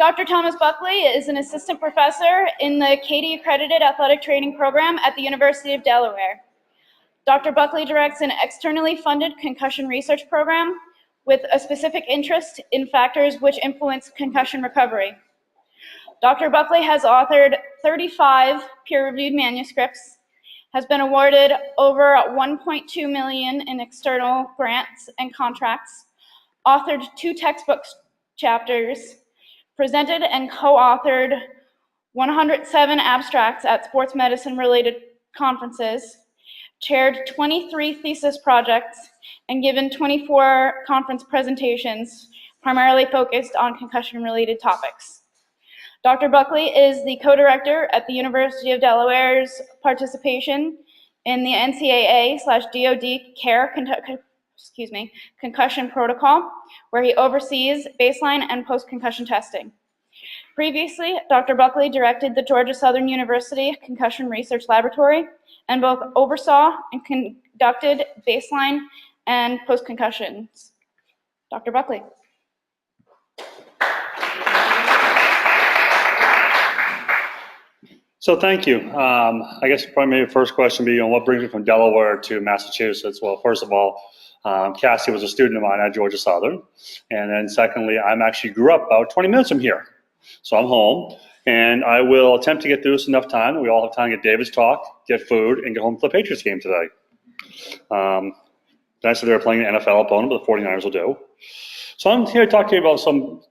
Dr. Thomas Buckley is an assistant professor in the Katie Accredited Athletic Training Program at the University of Delaware. Dr. Buckley directs an externally funded concussion research program with a specific interest in factors which influence concussion recovery. Dr. Buckley has authored 35 peer-reviewed manuscripts, has been awarded over $1.2 million in external grants and contracts, authored 2 textbook chapters, presented and co-authored 107 abstracts at sports medicine-related conferences, chaired 23 thesis projects, and given 24 conference presentations, primarily focused on concussion-related topics. Dr. Buckley is the co-director at the University of Delaware's participation in the NCAA/DoD CARE concussion protocol, where he oversees baseline and post-concussion testing. Previously, Dr. Buckley directed the Georgia Southern University Concussion Research Laboratory and both oversaw and conducted baseline and post-concussions. Dr. Buckley. So thank you. I guess probably maybe the first question would be, what brings you from Delaware to Massachusetts? Well, first of all, Cassie was a student of mine at Georgia Southern. And then secondly, I actually grew up about 20 minutes from here. So I'm home, and I will attempt to get through this enough time. We all have time to get David's talk, get food, and get home for the Patriots game today. I said they were playing an NFL opponent, but the 49ers will do. So I'm here to talk to you about some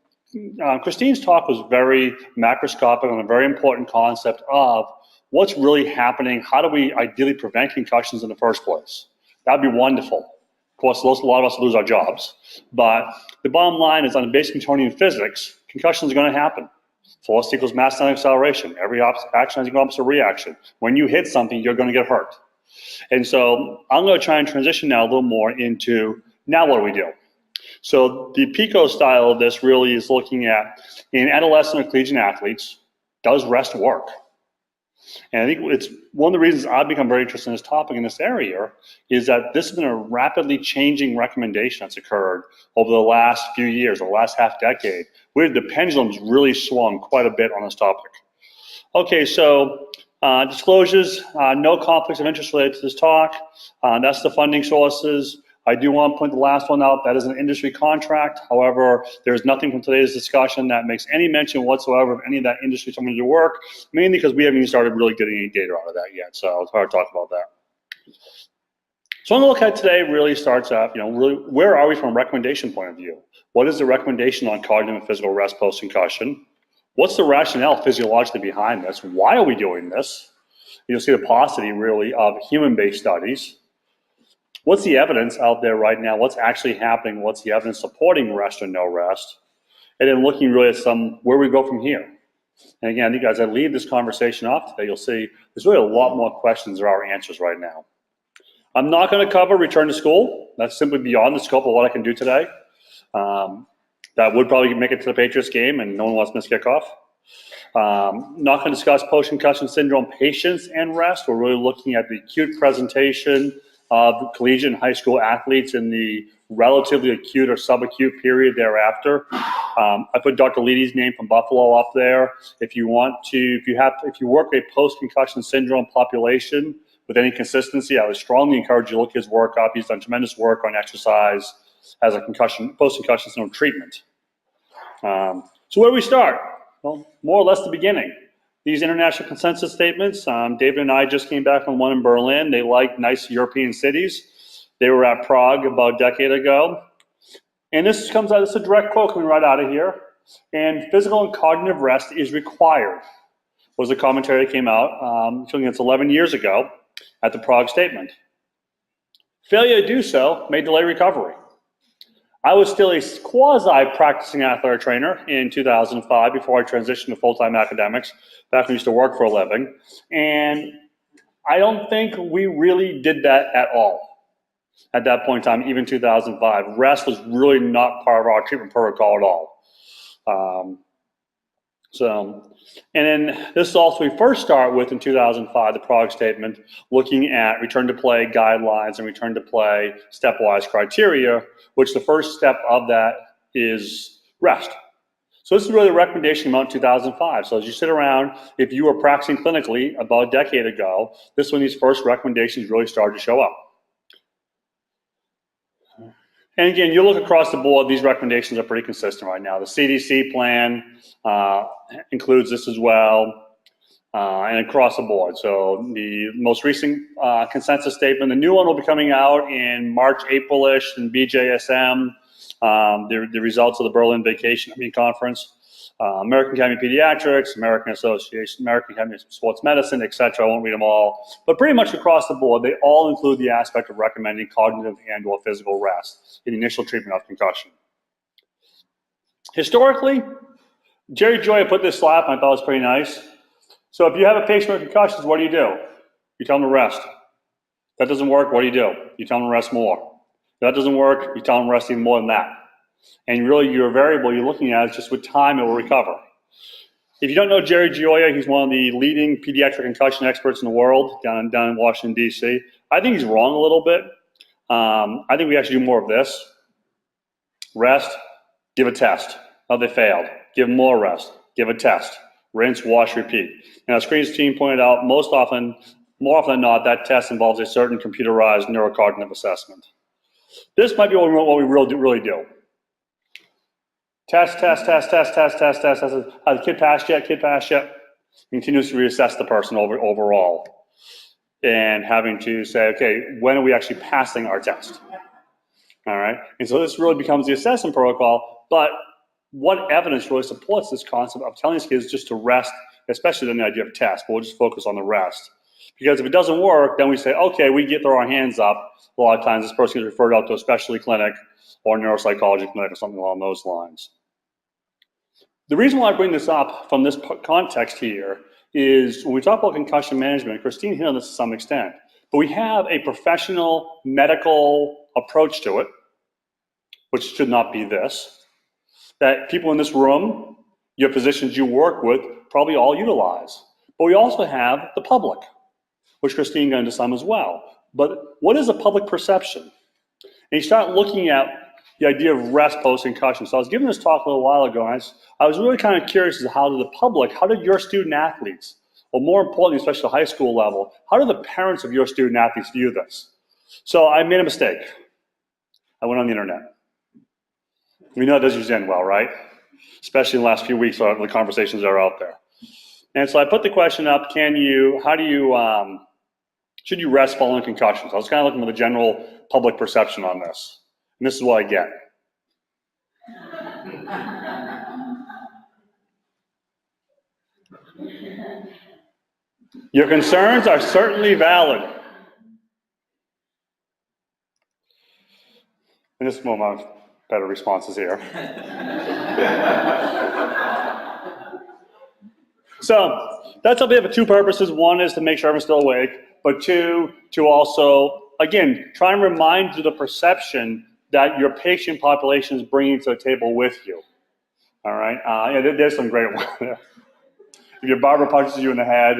Christine's talk was very macroscopic on a very important concept of what's really happening. How do we ideally prevent concussions in the first place? That'd be wonderful. Of course, a lot of us lose our jobs, but the bottom line is on the basic Newtonian physics, concussions are going to happen. Force equals mass times acceleration. Every action has an opposite reaction. When you hit something, you're going to get hurt. And so I'm going to try and transition now a little more into now what do we do? So the PICO style of this really is looking at, in adolescent or collegiate athletes, does rest work? And I think it's one of the reasons I've become very interested in this topic in this area is that this has been a rapidly changing recommendation that's occurred over the last few years, or the last half decade, where the pendulum's really swung quite a bit on this topic. Okay, so disclosures, no conflicts of interest related to this talk. That's the funding sources. I do want to point the last one out. That is an industry contract. However, there's nothing from today's discussion that makes any mention whatsoever of any of that industry coming to work, mainly because we haven't even started really getting any data out of that yet. So it's hard to talk about that. So I'm going to look at today really starts out, really where are we from a recommendation point of view? What is the recommendation on cognitive and physical rest post-concussion? What's the rationale physiologically behind this? Why are we doing this? You'll see the paucity really of human-based studies. What's the evidence out there right now? What's actually happening? What's the evidence supporting rest or no rest? And then looking really at where we go from here. And again, I think as I leave this conversation off today, you'll see there's really a lot more questions than there are answers right now. I'm not going to cover return to school. That's simply beyond the scope of what I can do today. That would probably make it to the Patriots game, and no one wants to miss kickoff. Not going to discuss post-concussion syndrome patients and rest. We're really looking at the acute presentation of collegiate and high school athletes in the relatively acute or subacute period thereafter. I put Dr. Leedy's name from Buffalo up there. If you work a post-concussion syndrome population with any consistency, I would strongly encourage you to look his work up. He's done tremendous work on exercise as a post-concussion syndrome treatment. So where do we start? Well, more or less the beginning. These international consensus statements, David and I just came back from one in Berlin. They like nice European cities. They were at Prague about a decade ago. And this is a direct quote coming right out of here. And physical and cognitive rest is required, was a commentary that came out, I think it's 11 years ago, at the Prague statement. Failure to do so may delay recovery. I was still a quasi-practicing athletic trainer in 2005 before I transitioned to full-time academics, back when I used to work for a living. And I don't think we really did that at all at that point in time, even 2005. Rest was really not part of our treatment protocol at all. And then this is also, we first start with in 2005, the Prague statement, looking at return to play guidelines and return to play stepwise criteria, which the first step of that is rest. So this is really the recommendation came out in 2005. So as you sit around, if you were practicing clinically about a decade ago, this is when these first recommendations really started to show up. And again, you look across the board, these recommendations are pretty consistent right now. The CDC plan includes this as well, and across the board. So the most recent consensus statement, the new one will be coming out in March, April-ish in BJSM, the results of the Berlin Conference, American Academy of Pediatrics, American Academy of Sports Medicine, etc. I won't read them all, but pretty much across the board, they all include the aspect of recommending cognitive and/or physical rest in the initial treatment of concussion. Historically, Jerry Joya put this slide, and I thought it was pretty nice. So if you have a patient with concussions, what do? You tell them to rest. That doesn't work, what do? You tell them to rest more. If that doesn't work, you tell them to rest even more than that. And really, your variable you're looking at is just with time it will recover. If you don't know Jerry Gioia, he's one of the leading pediatric concussion experts in the world down in Washington, D.C. I think he's wrong a little bit. I think we actually do more of this. Rest, give a test. Oh, they failed. Give more rest. Give a test. Rinse, wash, repeat. And as Screen's team pointed out, more often than not, that test involves a certain computerized neurocognitive assessment. This might be what we really do. Test. Has the kid passed yet? Continuously reassess the person overall. And having to say, okay, when are we actually passing our test? All right. And so this really becomes the assessment protocol. But what evidence really supports this concept of telling these kids just to rest, especially then the idea of test, but we'll just focus on the rest. Because if it doesn't work, then we say, okay, we get throw our hands up. A lot of times this person gets referred out to a specialty clinic or neuropsychology clinic or something along those lines. The reason why I bring this up from this context here is when we talk about concussion management, Christine hit on this to some extent, but we have a professional medical approach to it, which should not be this, that people in this room, your physicians you work with, probably all utilize. But we also have the public, which Christine got into some as well. But what is a public perception? And you start looking at the idea of rest post-concussion. So I was giving this talk a little while ago, and I was really kind of curious as to how did your student athletes, or more importantly, especially the high school level, how do the parents of your student athletes view this? So I made a mistake. I went on the internet. We know it doesn't usually end well, right? Especially in the last few weeks, the conversations that are out there. And so I put the question up, should you rest following concussions? I was kind of looking for the general public perception on this. And this is what I get. Your concerns are certainly valid. And this is one of my better responses here. So that's a bit of two purposes. One is to make sure everyone's still awake, but two, to also, again, try and remind you the perception that your patient population is bringing to the table with you. All right? There's some great ones there. If your barber punches you in the head.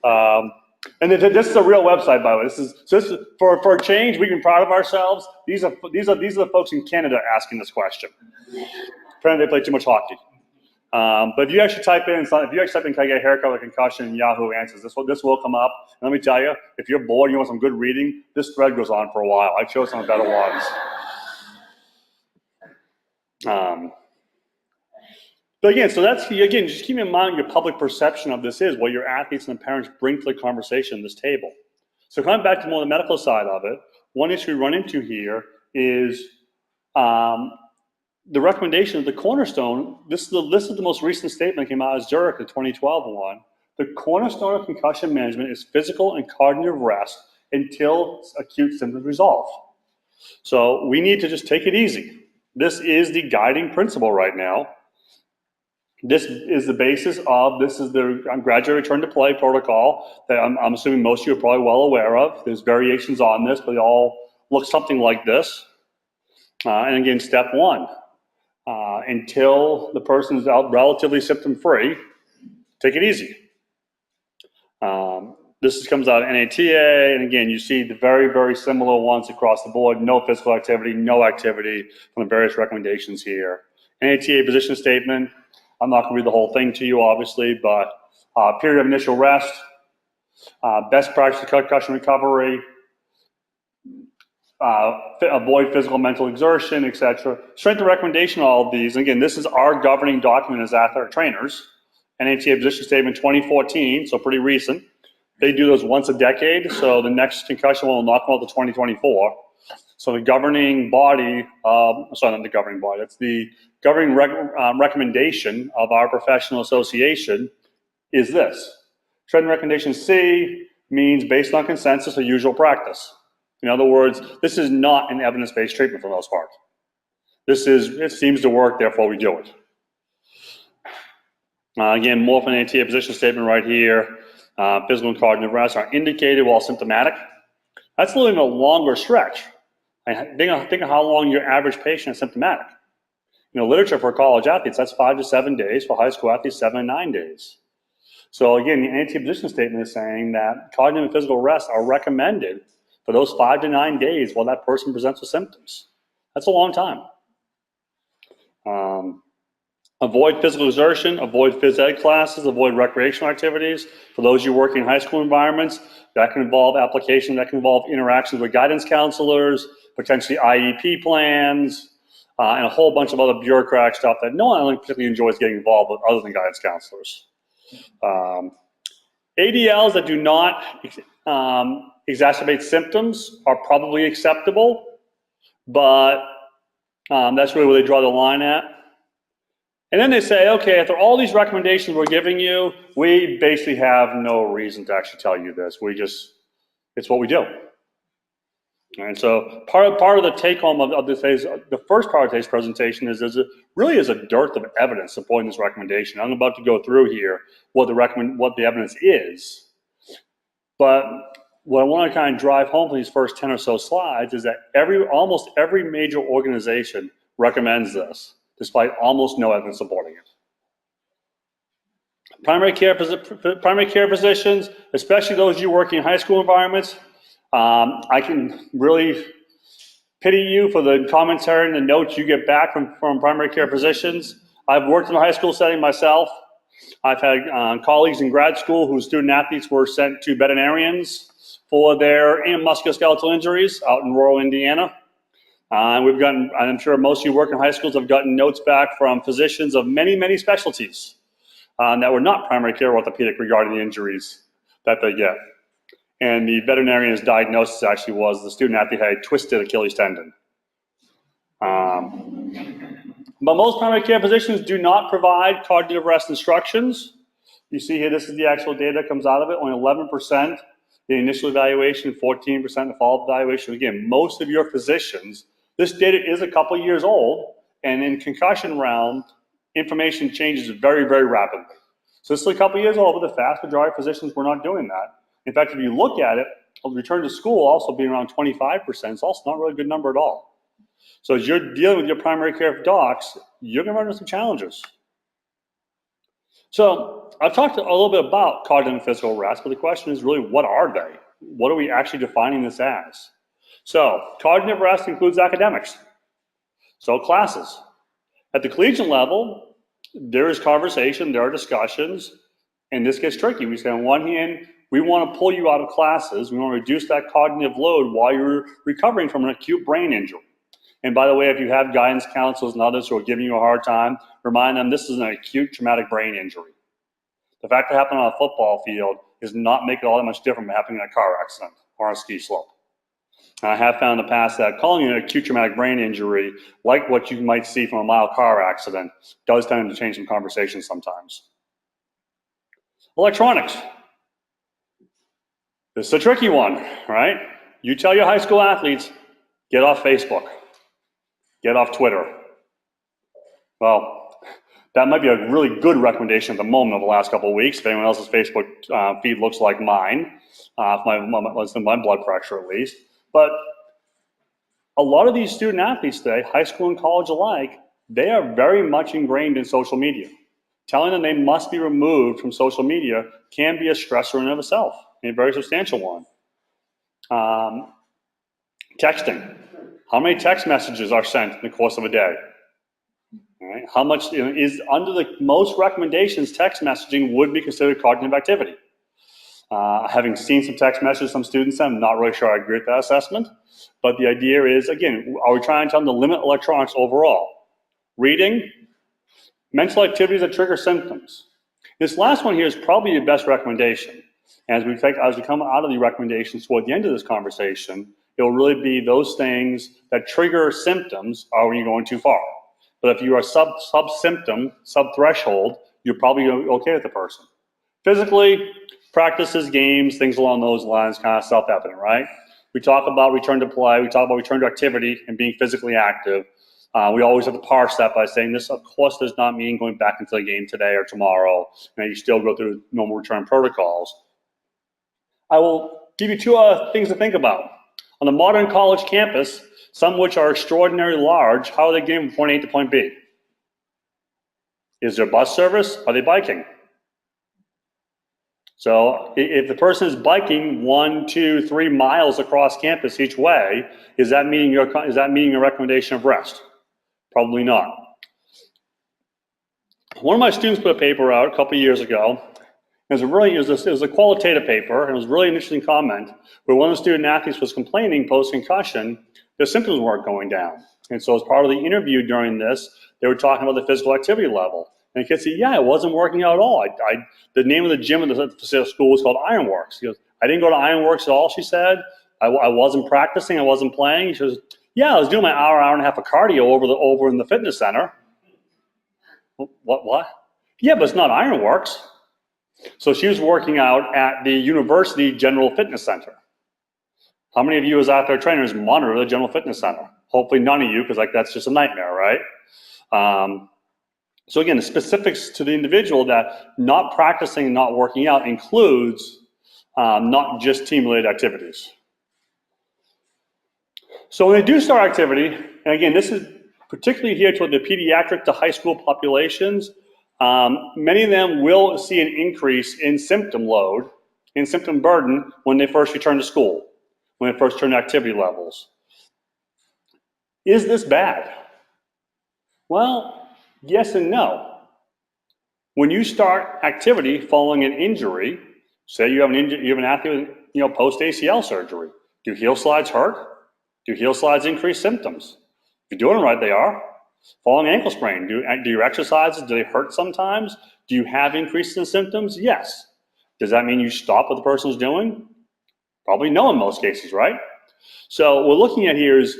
And this is a real website, by the way. This is for a change, we can be proud of ourselves. These are the folks in Canada asking this question. Apparently they play too much hockey. But if you actually type in, can I get a haircut with a concussion, and Yahoo answers, this will come up. And let me tell you, if you're bored and you want some good reading, this thread goes on for a while. I chose some of the better ones. But again, just keep in mind your public perception of this is what your athletes and the parents bring to the conversation at this table. So coming back to more the medical side of it, one issue we run into here is the recommendation of the cornerstone. This is the most recent statement that came out of Zurich, the 2012 one. The cornerstone of concussion management is physical and cognitive rest until acute symptoms resolve. So we need to just take it easy. This is the guiding principle right now. This is the basis of, the graduate return to play protocol that I'm assuming most of you are probably well aware of. There's variations on this, but they all look something like this. And again, step one, until the person's out relatively symptom-free, take it easy. This comes out of NATA, and again, you see the very, very similar ones across the board. No physical activity, no activity from the various recommendations here. NATA position statement, I'm not going to read the whole thing to you, obviously, but period of initial rest, best practice of concussion recovery, avoid physical and mental exertion, etc. Strength and recommendation, all of these. And again, this is our governing document as athletic trainers. NATA position statement 2014, so pretty recent. They do those once a decade, so the next concussion will not come out to 2024. So the governing body, sorry, not the governing body, it's the governing recommendation of our professional association is this. Strength and recommendation C means based on consensus or usual practice. In other words, this is not an evidence-based treatment for the most part. This is, it seems to work, therefore we do it. Again, more from an ATA position statement right here. Physical and cognitive rest are indicated while symptomatic. That's a little bit of a longer stretch. Think of how long your average patient is symptomatic. Literature for college athletes, that's 5 to 7 days. For high school athletes, 7 to 9 days. So again, the ATA position statement is saying that cognitive and physical rest are recommended for those 5 to 9 days while that person presents with symptoms. That's a long time. Avoid physical exertion, avoid phys ed classes, avoid recreational activities. For those you work in high school environments, that can involve application, that can involve interactions with guidance counselors, potentially IEP plans, and a whole bunch of other bureaucratic stuff that no one particularly enjoys getting involved with other than guidance counselors. ADLs that do not exacerbate symptoms are probably acceptable, but that's really where they draw the line at. And then they say, okay, after all these recommendations we're giving you, we basically have no reason to actually tell you this. It's what we do. And so part of the take home of this phase, the first part of today's presentation is really is a dearth of evidence supporting this recommendation. I'm about to go through here what the evidence is. But what I want to kind of drive home from these first 10 or so slides is that almost every major organization recommends this, despite almost no evidence supporting it. Primary care physicians, especially those you working in high school environments, I can really pity you for the commentary and the notes you get back from primary care physicians. I've worked in a high school setting myself. I've had colleagues in grad school whose student athletes were sent to veterinarians for their musculoskeletal injuries out in rural Indiana. We've gotten, I'm sure most of you work in high schools have gotten notes back from physicians of many, many specialties that were not primary care orthopedic regarding the injuries that they get. And the veterinarian's diagnosis actually was the student athlete had a twisted Achilles tendon. But most primary care physicians do not provide cognitive rest instructions. You see here, this is the actual data that comes out of it. Only 11% the initial evaluation, 14% the follow-up evaluation. Again, most of your physicians, this data is a couple years old, and in concussion realm, information changes very, very rapidly. So this is a couple years old, but the vast majority of physicians were not doing that. In fact, if you look at it, return to school also being around 25%, it's also not really a good number at all. So as you're dealing with your primary care docs, you're going to run into some challenges. So I've talked a little bit about cognitive and physical rest, but the question is really, what are they? What are we actually defining this as? So cognitive rest includes academics, so classes. At the collegiate level, there is conversation, there are discussions, and this gets tricky. We say on one hand, we want to pull you out of classes. We want to reduce that cognitive load while you're recovering from an acute brain injury. And by the way, if you have guidance counselors and others who are giving you a hard time, remind them this is an acute traumatic brain injury. The fact that it happened on a football field does not make it all that much different from happening in a car accident or on a ski slope. And I have found in the past that calling it an acute traumatic brain injury, like what you might see from a mild car accident, does tend to change some conversations sometimes. Electronics. This is a tricky one, right? You tell your high school athletes, get off Facebook, get off Twitter. Well, that might be a really good recommendation at the moment over the last couple of weeks. If anyone else's Facebook feed looks like mine, my blood pressure at least. But a lot of these student athletes today, high school and college alike, they are very much ingrained in social media. Telling them they must be removed from social media can be a stressor in and of itself, a very substantial one. Texting. How many text messages are sent in the course of a day? All right? How much is under the most recommendations, text messaging would be considered cognitive activity. Having seen some text messages some students send, I'm not really sure I agree with that assessment. But the idea is, again, are we trying to tell them to limit electronics overall? Reading, mental activities that trigger symptoms. This last one here is probably the best recommendation. As we come out of the recommendations toward the end of this conversation, it will really be those things that trigger symptoms are when you're going too far. But if you are sub-symptom, sub-threshold, you're probably okay with the person. Physically, practices, games, things along those lines, kind of self-evident, right? We talk about return to play, we talk about return to activity and being physically active. We always have to parse that by saying this, of course, does not mean going back into the game today or tomorrow. You still go through normal return protocols. I will give you two other things to think about. On the modern college campus, some which are extraordinarily large, how are they getting from point A to point B? Is there bus service? Are they biking? So if the person is biking 1, 2, 3 miles across campus each way, is that meeting your recommendation of rest? Probably not. One of my students put a paper out a couple of years ago. It was a qualitative paper, and it was really an interesting comment where one of the student athletes was complaining post-concussion their symptoms weren't going down. And so as part of the interview during this, they were talking about the physical activity level. And the kid said, yeah, it wasn't working out at all. The name of the gym at the school was called Ironworks. He goes, I didn't go to Ironworks at all, she said. I wasn't practicing, I wasn't playing. She goes, yeah, I was doing my hour and a half of cardio over in the fitness center. What? Yeah, but it's not Ironworks. So she was working out at the University General Fitness Center. How many of you as out-there trainers monitor the General Fitness Center? Hopefully none of you, because that's just a nightmare, right? So again, the specifics to the individual that not practicing and not working out includes not just team-related activities. So when they do start activity, and again, this is particularly here toward the pediatric to high school populations, many of them will see an increase in symptom load, in symptom burden when they first return to school, when they first turn to activity levels. Is this bad? Well, yes and no. When you start activity following an injury, say you have an athlete with post-ACL surgery, do heel slides hurt? Do heel slides increase symptoms? If you're doing it right, they are. Following ankle sprain, do your exercises, do they hurt sometimes? Do you have increases in symptoms? Yes. Does that mean you stop what the person is doing? Probably no in most cases, right? So what we're looking at here is,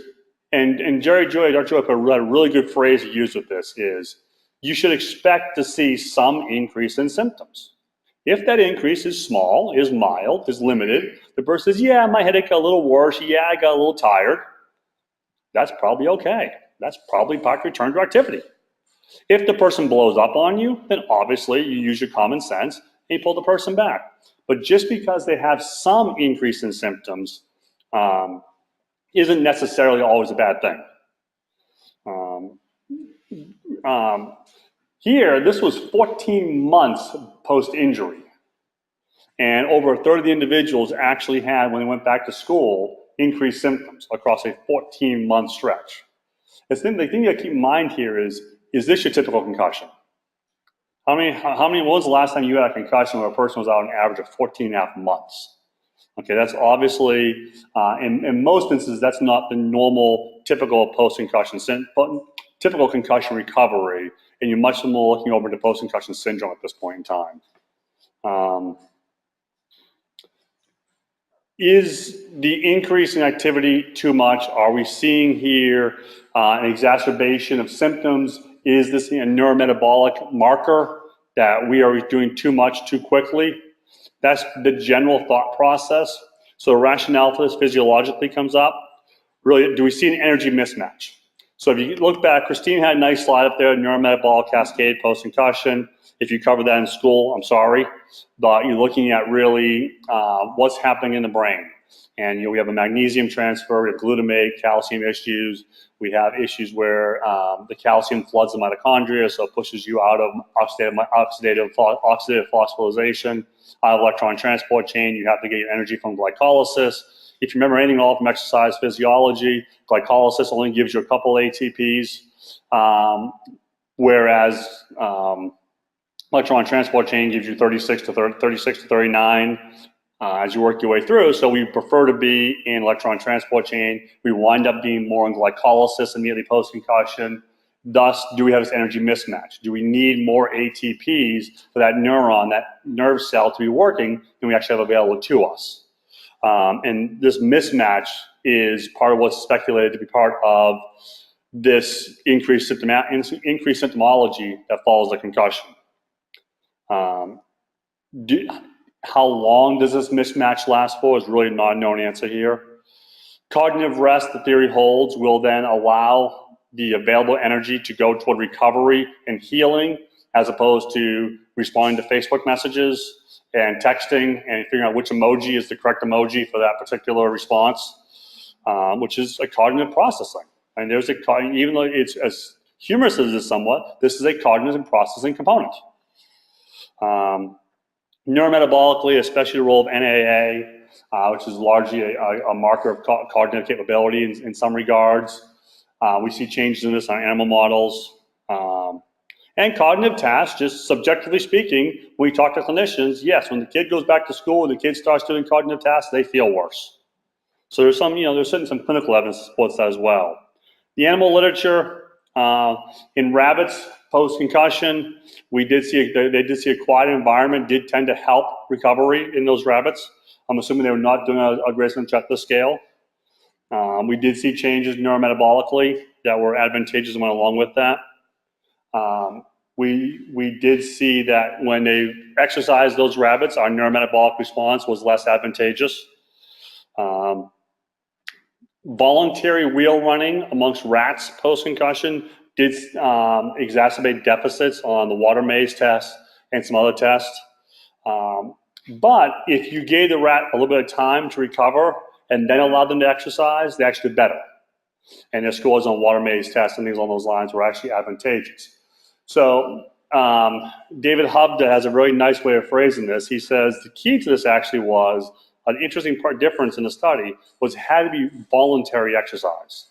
and Jerry Joy, Dr. Joy, put a really good phrase he used with this is, you should expect to see some increase in symptoms. If that increase is small, is mild, is limited, the person says, yeah, my headache got a little worse, yeah, I got a little tired, that's probably okay. That's probably part of return to activity. If the person blows up on you, then obviously you use your common sense and you pull the person back. But just because they have some increase in symptoms isn't necessarily always a bad thing. Here, this was 14 months post-injury. And over a third of the individuals actually had, when they went back to school, increased symptoms across a 14-month stretch. The thing to keep in mind here is this your typical concussion? When was the last time you had a concussion where a person was out an average of 14 and a half months? Okay, that's obviously, in most instances, that's not the normal, typical post-concussion, typical concussion recovery, and you're much more looking over to post-concussion syndrome at this point in time. Is the increase in activity too much? Are we seeing here an exacerbation of symptoms? Is this a neurometabolic marker that we are doing too much too quickly? That's the general thought process. So the rationale for this physiologically comes up. Really, do we see an energy mismatch? So if you look back, Christine had a nice slide up there, neurometabolic cascade post-concussion. If you covered that in school, I'm sorry, but you're looking at really what's happening in the brain. And we have a magnesium transfer, we have glutamate, calcium issues. We have issues where the calcium floods the mitochondria, so it pushes you out of oxidative phosphorylation, out of electron transport chain. You have to get your energy from glycolysis. If you remember anything at all from exercise physiology, glycolysis only gives you a couple ATPs. whereas electron transport chain gives you 36 to 39 as you work your way through. So we prefer to be in electron transport chain. We wind up being more in glycolysis immediately post-concussion. Thus, do we have this energy mismatch? Do we need more ATPs for that neuron, that nerve cell to be working than we actually have available to us? And this mismatch is part of what's speculated to be part of this increased symptomology that follows the concussion. How long does this mismatch last for is really not a known answer here. Cognitive rest, the theory holds, will then allow the available energy to go toward recovery and healing, as opposed to responding to Facebook messages and texting and figuring out which emoji is the correct emoji for that particular response, which is a cognitive processing. And there's even though it's as humorous as it is somewhat, this is a cognitive processing component. Neurometabolically, especially the role of NAA, which is largely a marker of cognitive capability in some regards. We see changes in this on animal models. And cognitive tasks, just subjectively speaking, when we talk to clinicians, yes, when the kid goes back to school and the kid starts doing cognitive tasks, they feel worse. So there's some clinical evidence that supports that as well. The animal literature, in rabbits, post-concussion, they did see a quiet environment did tend to help recovery in those rabbits. I'm assuming they were not doing a Grayson checklist scale. We did see changes neurometabolically that were advantageous and went along with that. We did see that when they exercised those rabbits, our neurometabolic response was less advantageous. Voluntary wheel running amongst rats post-concussion did exacerbate deficits on the water maze test and some other tests. But if you gave the rat a little bit of time to recover and then allowed them to exercise, they actually did better. And their scores on water maze tests and things along those lines were actually advantageous. So David Hubda has a really nice way of phrasing this. He says the key to this actually was an interesting difference in the study was it had to be voluntary exercise.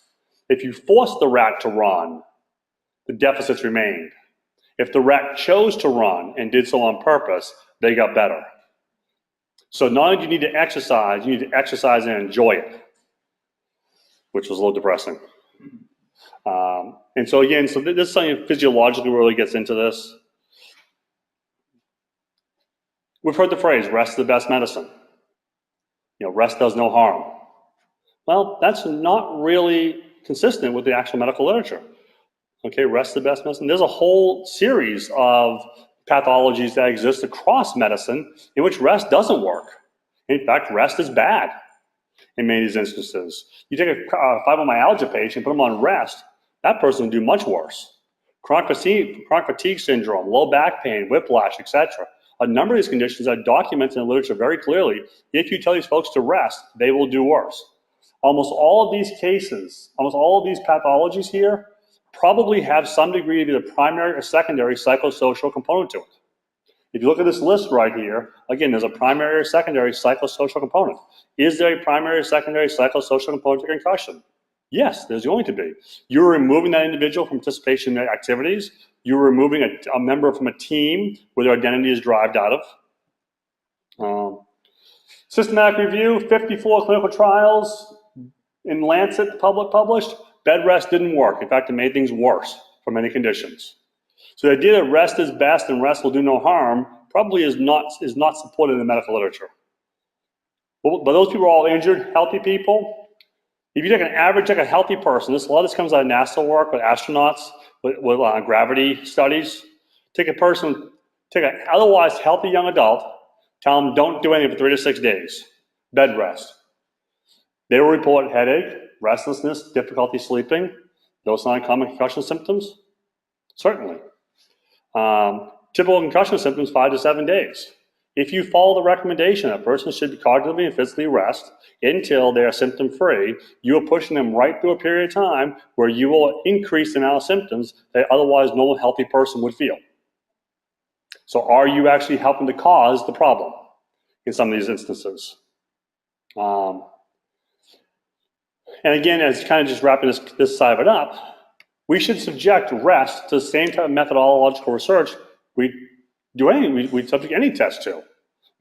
If you forced the rat to run, the deficits remained. If the rat chose to run and did so on purpose, they got better. So not only do you need to exercise, you need to exercise and enjoy it, which was a little depressing. And so again, this is something physiologically really gets into this. We've heard the phrase, rest is the best medicine. Rest does no harm. Well, that's not really consistent with the actual medical literature. Okay, rest is the best medicine. There's a whole series of pathologies that exist across medicine in which rest doesn't work. In fact, rest is bad in many of these instances. You take a fibromyalgia patient, put them on rest, that person will do much worse. Chronic fatigue syndrome, low back pain, whiplash, etc. A number of these conditions are documented in the literature very clearly. If you tell these folks to rest, they will do worse. Almost all of these cases, almost all of these pathologies here probably have some degree of either primary or secondary psychosocial component to it. If you look at this list right here, again, there's a primary or secondary psychosocial component. Is there a primary or secondary psychosocial component to concussion? Yes, there's going to be. You're removing that individual from participation in activities. You're removing a member from a team where their identity is derived out of. Systematic review, 54 clinical trials in Lancet published. Bed rest didn't work. In fact, it made things worse for many conditions. So the idea that rest is best and rest will do no harm probably is not supported in the medical literature. But those people are all injured, healthy people. If you take an average, a healthy person, a lot of this comes out of NASA work with astronauts, with gravity studies. Take an otherwise healthy young adult, tell them don't do anything for 3 to 6 days, bed rest. They will report headache, restlessness, difficulty sleeping. Those not common concussion symptoms? Certainly. Typical concussion symptoms, 5 to 7 days. If you follow the recommendation, a person should cognitively and physically rest until they are symptom-free, you are pushing them right through a period of time where you will increase the amount of symptoms that otherwise no healthy person would feel. So are you actually helping to cause the problem in some of these instances? And again, as kind of just wrapping this side of it up, we should subject rest to the same type of methodological research we subject any test to.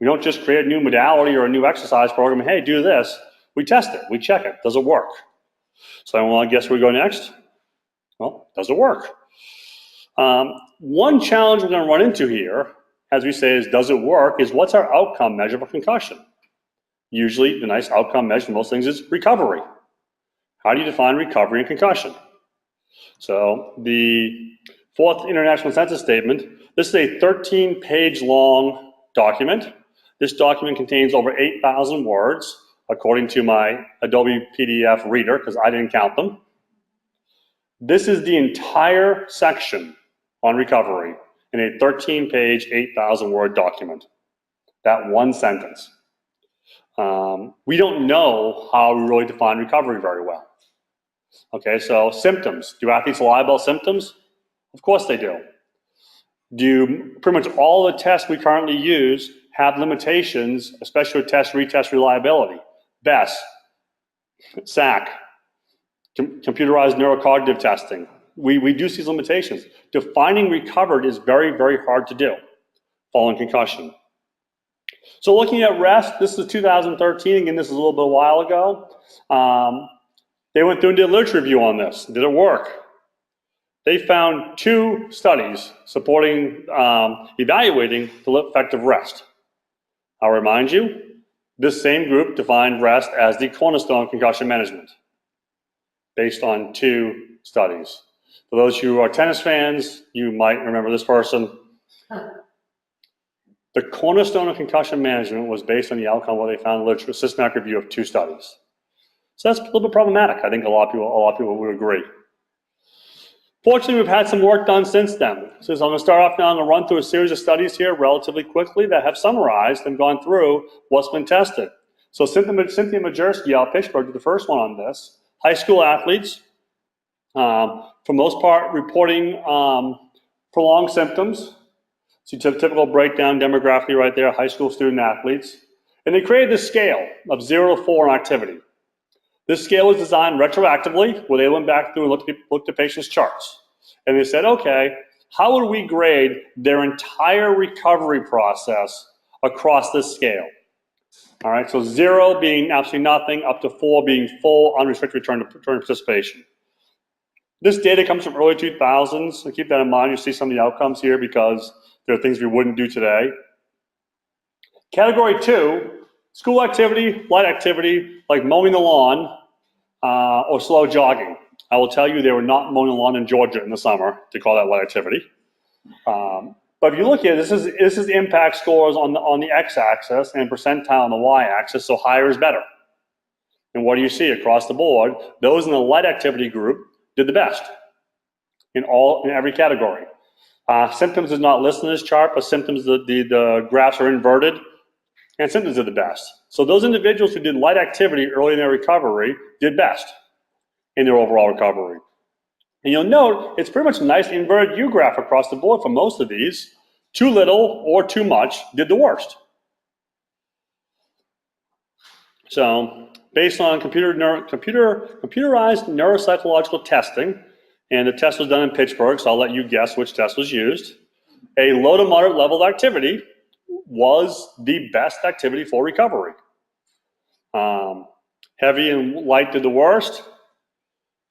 We don't just create a new modality or a new exercise program. Hey, do this. We test it. We check it. Does it work? So I want to guess where we go next. Well, does it work? One challenge we're going to run into here, as we say, is does it work, is what's our outcome measure for concussion? Usually, the nice outcome measure for most things is recovery. How do you define recovery and concussion? So the Fourth International Census Statement, this is a 13-page long document. This document contains over 8,000 words, according to my Adobe PDF reader, because I didn't count them. This is the entire section on recovery in a 13-page, 8,000-word document. That one sentence. We don't know how we really define recovery very well. Okay, so symptoms. Do athletes lie about symptoms? Of course they do. Do pretty much all the tests we currently use have limitations, especially with retest reliability? BESS, SAC, computerized neurocognitive testing. We do see these limitations. Defining recovered is very, very hard to do following concussion. So looking at rest, this is 2013. Again, this is a little bit a while ago. They went through and did a literature review on this. Did it work? They found 2 studies supporting, evaluating the effect of rest. I'll remind you, this same group defined rest as the cornerstone of concussion management, based on 2 studies. For those who are tennis fans, you might remember this person. The cornerstone of concussion management was based on the outcome where they found a literature systematic review of 2 studies. So that's a little bit problematic. I think a lot of people would agree. Fortunately, we've had some work done since then. So I'm going to start off now. I'm going to run through a series of studies here relatively quickly that have summarized and gone through what's been tested. So Cynthia Majerski out of Pittsburgh did the first one on this. High school athletes, for most part, reporting prolonged symptoms. So typical breakdown demographically right there, high school student athletes. And they created this scale of 0 to 4 in activity. This scale was designed retroactively, where they went back through and looked at patients' charts. And they said, okay, how would we grade their entire recovery process across this scale? All right, so 0 being absolutely nothing, up to 4 being full unrestricted return to participation. This data comes from early 2000s, so keep that in mind. You see some of the outcomes here because there are things we wouldn't do today. Category 2, school activity, light activity, like mowing the lawn or slow jogging. I will tell you they were not mowing the lawn in Georgia in the summer to call that light activity. But if you look at it, this is impact scores on the x-axis and percentile on the y-axis, so higher is better. And what do you see across the board? Those in the light activity group did the best in every category. Symptoms is not listed in this chart, but symptoms, the graphs are inverted, and symptoms did the best. So those individuals who did light activity early in their recovery did best in their overall recovery. And you'll note it's pretty much a nice inverted U graph across the board for most of these. Too little or too much did the worst. So based on computerized neuropsychological testing, and the test was done in Pittsburgh, so I'll let you guess which test was used. A low to moderate level of activity was the best activity for recovery. Heavy and light did the worst.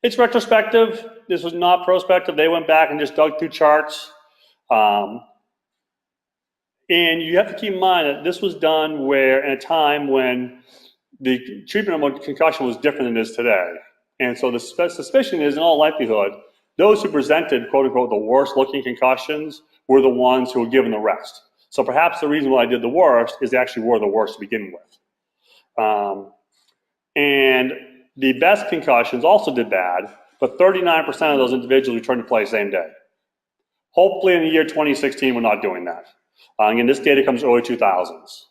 It's retrospective. This was not prospective. They went back and just dug through charts. And you have to keep in mind that this was done in a time when the treatment of concussion was different than it is today. And so the suspicion is, in all likelihood, those who presented, quote unquote, the worst looking concussions were the ones who were given the rest. So perhaps the reason why I did the worst is they actually were the worst to begin with. And the best concussions also did bad, but 39% of those individuals returned to play same day. Hopefully in the year 2016, we're not doing that. Again, this data comes early 2000s.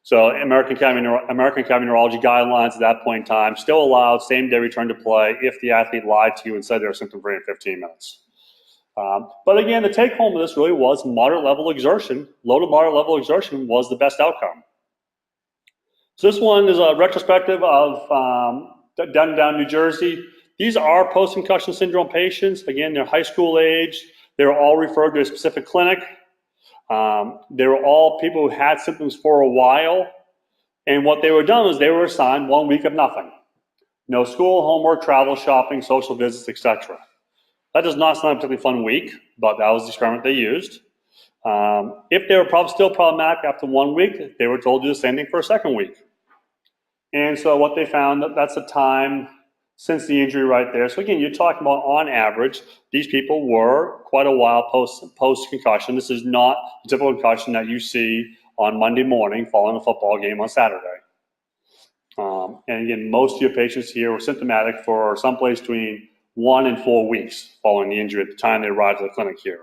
So American Academy of Neurology guidelines at that point in time still allowed same-day return to play if the athlete lied to you and said they were symptom-free in 15 minutes. But again, the take-home of this really was moderate level exertion. Low to moderate level exertion was the best outcome. So this one is a retrospective of done down New Jersey. These are post-concussion syndrome patients. Again, they're high school age. They were all referred to a specific clinic. They were all people who had symptoms for a while. And what they were done was they were assigned 1 week of nothing. No school, homework, travel, shopping, social visits, etc. That does not sound like a particularly fun week, but that was the experiment they used. If they were still problematic after 1 week, they were told to do the same thing for a second week. And so what they found, that's the time since the injury right there. So again, you're talking about on average, these people were quite a while post-concussion. This is not the typical concussion that you see on Monday morning following a football game on Saturday. And again, most of your patients here were symptomatic for someplace between 1 and 4 weeks following the injury at the time they arrived at the clinic here.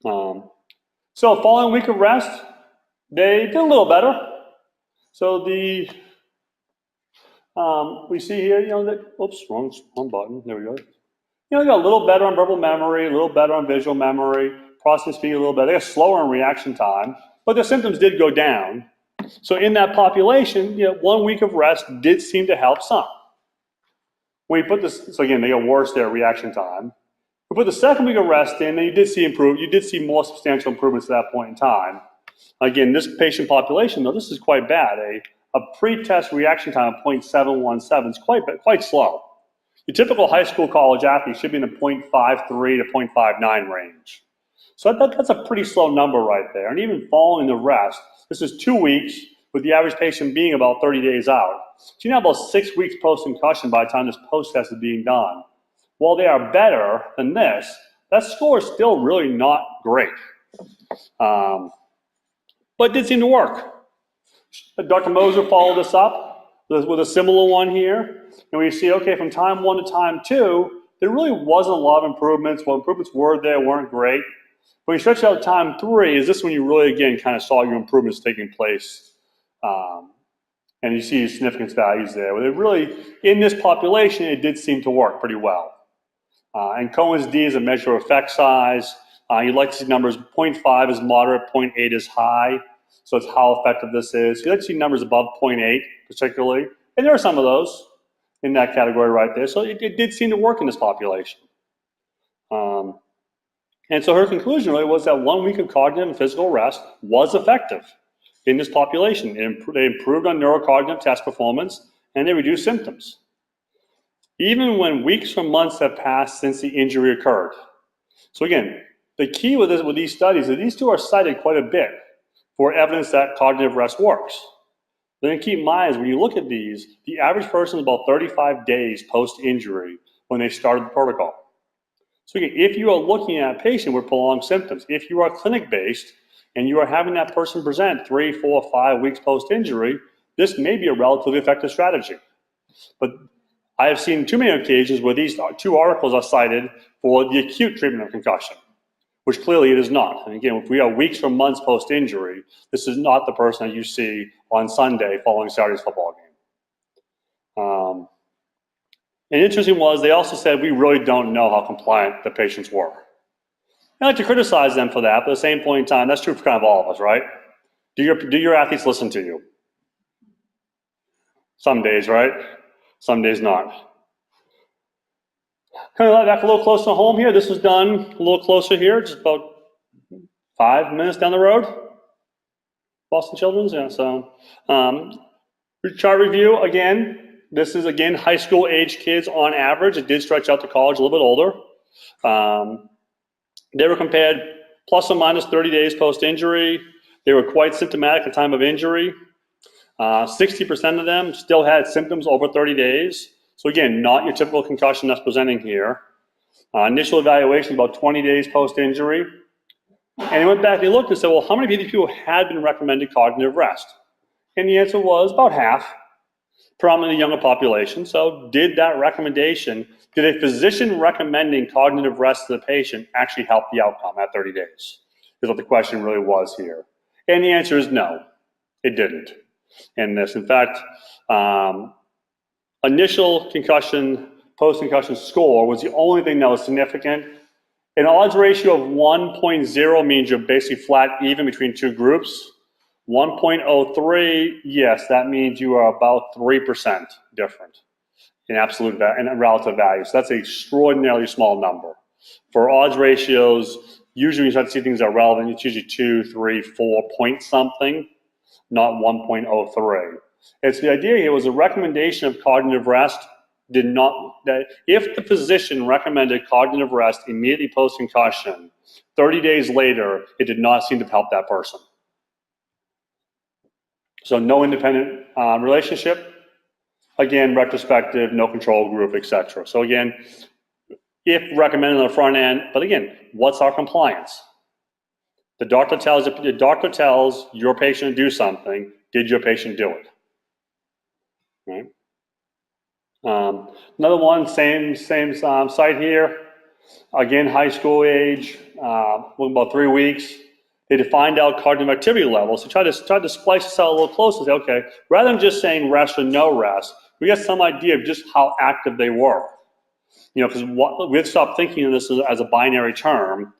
So following a week of rest, they did a little better. So we see here, oops, wrong button, there we go. They got a little better on verbal memory, a little better on visual memory, processing speed a little better. They got slower in reaction time, but their symptoms did go down. So in that population, 1 week of rest did seem to help some. When you put this, so again, they got worse there, reaction time. We put the second week of rest in, and you did see more substantial improvements at that point in time. Again, this patient population, though, this is quite bad. A pre-test reaction time of 0.717 is quite slow. Your typical high school, college athlete should be in the 0.53 to 0.59 range. So that's a pretty slow number right there. And even following the rest, this is 2 weeks, with the average patient being about 30 days out. So you know about 6 weeks post-concussion by the time this post-test is being done. While they are better than this, that score is still really not great. But it did seem to work. Dr. Moser followed this up with a similar one here. And we see, okay, from time 1 to time 2, there really wasn't a lot of improvements. Well, improvements were there, weren't great. When you stretch out time 3, is this when you really, again, kind of saw your improvements taking place? And you see significance values there. But it really, in this population, it did seem to work pretty well. And Cohen's D is a measure of effect size. You'd like to see numbers 0.5 is moderate, 0.8 is high. So it's how effective this is. You'd like to see numbers above 0.8 particularly. And there are some of those in that category right there. So it did seem to work in this population. And so her conclusion really was that 1 week of cognitive and physical rest was effective in this population. They improved on neurocognitive test performance, and they reduced symptoms, even when weeks or months have passed since the injury occurred. So again, the key with these studies is these two are cited quite a bit for evidence that cognitive rest works. Then keep in mind, when you look at these, the average person is about 35 days post-injury when they started the protocol. So again, if you are looking at a patient with prolonged symptoms, if you are clinic-based and you are having that person present 3, 4, 5 weeks post-injury, this may be a relatively effective strategy. But I have seen too many occasions where these two articles are cited for the acute treatment of concussion, which clearly it is not. And again, if we are weeks or months post-injury, this is not the person that you see on Sunday following Saturday's football game. And interesting was, they also said, we really don't know how compliant the patients were. I like to criticize them for that, but at the same point in time, that's true for kind of all of us, right? Do your athletes listen to you? Some days, right? Some days not. Kind of back a little closer to home here. This was done a little closer here, just about 5 minutes down the road. Boston Children's, yeah. So, chart review again. This is again high school age kids on average. It did stretch out to college a little bit older. They were compared plus or minus 30 days post-injury. They were quite symptomatic at the time of injury. 60% of them still had symptoms over 30 days. So again, not your typical concussion that's presenting here. Initial evaluation about 20 days post-injury. And they went back, they looked and said, well, how many of these people had been recommended cognitive rest? And the answer was about half, predominantly younger population. So did that recommendation, did a physician recommending cognitive rest to the patient actually help the outcome at 30 days? Is what the question really was here. And the answer is no, it didn't in this. In fact, initial concussion, post-concussion score was the only thing that was significant. An odds ratio of 1.0 means you're basically flat even between two groups. 1.03, yes, that means you are about 3% different in absolute and relative value. So that's an extraordinarily small number. For odds ratios, usually when you start to see things that are relevant, it's usually 2, 3, 4 point something, not 1.03. It's the idea here was a recommendation of cognitive rest did not, that if the physician recommended cognitive rest immediately post-concussion, 30 days later, it did not seem to help that person. So no independent relationship. Again, retrospective, no control group, etc. So again, if recommended on the front end, but again, what's our compliance? The doctor tells your patient to do something. Did your patient do it? Right. Another one, same site here. Again, high school age, about 3 weeks. They defined out cognitive activity levels. So try to splice this out a little closer. Say, okay, rather than just saying rest or no rest, we got some idea of just how active they were. Because we've stopped thinking of this as a binary term,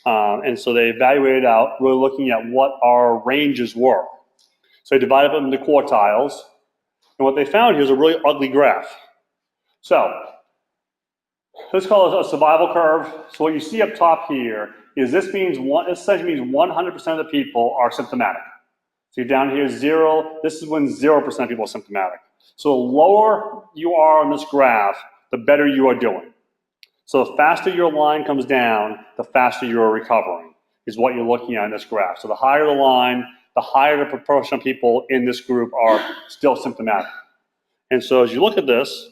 and so they evaluated out, really looking at what our ranges were. So they divided them into quartiles, and what they found here is a really ugly graph. So let's call it a survival curve. So what you see up top here is this essentially means 100% of the people are symptomatic. So you're down here 0. This is when 0% of people are symptomatic. So the lower you are on this graph, the better you are doing. So the faster your line comes down, the faster you're recovering, is what you're looking at in this graph. So the higher the line, the higher the proportion of people in this group are still symptomatic. And so as you look at this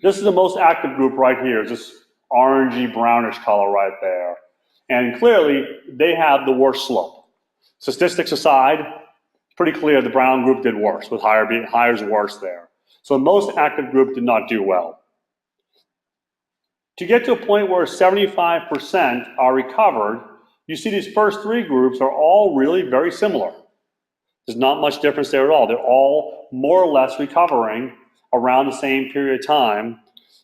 is the most active group right here, this orangey brownish color right there. And clearly, they have the worst slope. Statistics aside, it's pretty clear the brown group did worse, with higher's worse there. So the most active group did not do well. To get to a point where 75% are recovered, you see these first 3 groups are all really very similar. There's not much difference there at all. They're all more or less recovering around the same period of time.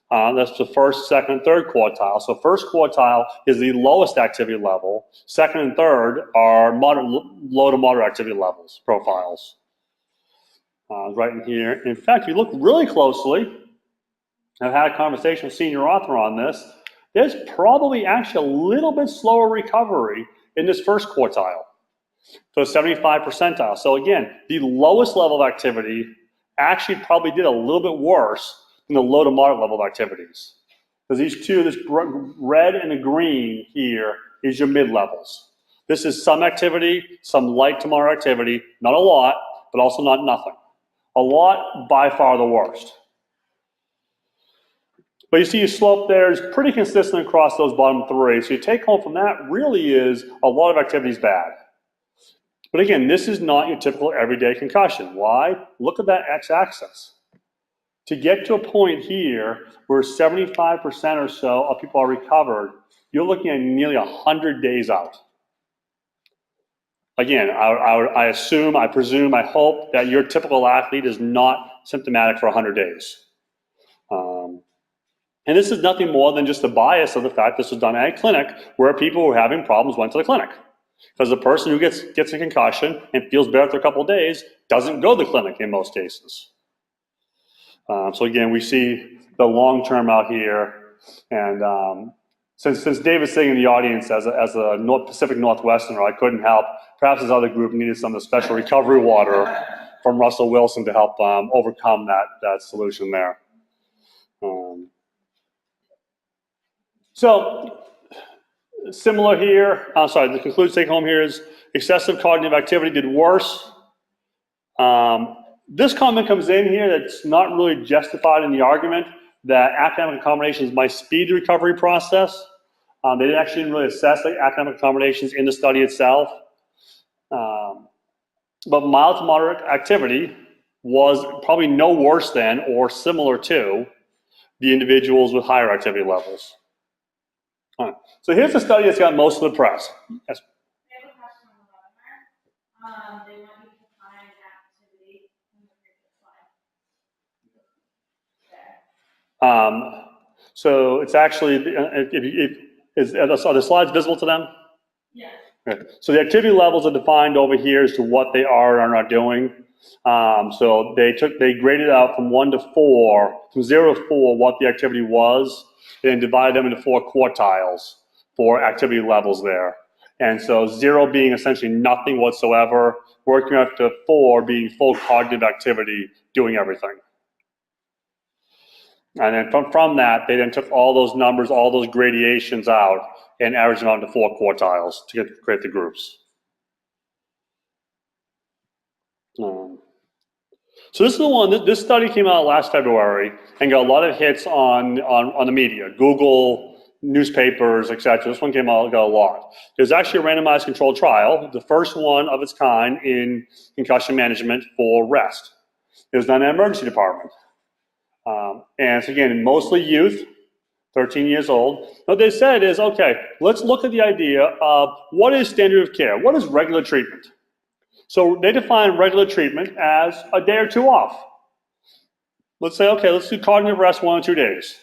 That's the first, second, and third quartile. So first quartile is the lowest activity level. Second and third are low to moderate activity levels, profiles. Right in here. In fact, if you look really closely, I've had a conversation with senior author on this, there's probably actually a little bit slower recovery in this first quartile. So 75 percentile. So again, the lowest level of activity actually probably did a little bit worse than the low to moderate level of activities. Because these two, this red and the green here is your mid-levels. This is some activity, some light to moderate activity, not a lot, but also not nothing. A lot, by far the worst. But you see your slope there is pretty consistent across those bottom 3. So you take home from that really is a lot of activity is bad. But again, this is not your typical everyday concussion. Why? Look at that x-axis. To get to a point here where 75% or so of people are recovered, you're looking at nearly 100 days out. Again, I assume, I presume, I hope that your typical athlete is not symptomatic for 100 days. And this is nothing more than just the bias of the fact this was done at a clinic where people who were having problems went to the clinic. Because the person who gets a concussion and feels better after a couple of days doesn't go to the clinic in most cases. So again, we see the long term out here. And since David's sitting in the audience as a Pacific Northwesterner, I couldn't help. Perhaps his other group needed some of the special recovery water from Russell Wilson to help overcome that solution there. So similar here. The conclusion take home here is excessive cognitive activity did worse. This comment comes in here that's not really justified in the argument that academic accommodations might speed the recovery process. They actually didn't really assess the academic accommodations in the study itself. But mild to moderate activity was probably no worse than or similar to the individuals with higher activity levels. All right. So here's the study that's got most of the press. Yes. I have a question on the webinar. They want you to define activity in the previous slide. There. So it's actually, are the slides visible to them? Yeah. Okay. So the activity levels are defined over here as to what they are or are not doing. So they graded out from 1 to 4, from 0 to 4, what the activity was, and then divided them into 4 quartiles for activity levels there. And so 0 being essentially nothing whatsoever, working up to 4 being full cognitive activity, doing everything. And then from that, they then took all those numbers, all those gradations out, and averaged them out into 4 quartiles to create the groups. So this is the one, this study came out last February and got a lot of hits on the media, Google, newspapers, etc. This one came out, got a lot. There's actually a randomized controlled trial, the first one of its kind in concussion management for rest. It was done in an emergency department. And so again, mostly youth, 13 years old. What they said is, okay, let's look at the idea of what is standard of care? What is regular treatment? So they define regular treatment as a day or 2 off. Let's say, okay, let's do cognitive rest 1 or 2 days.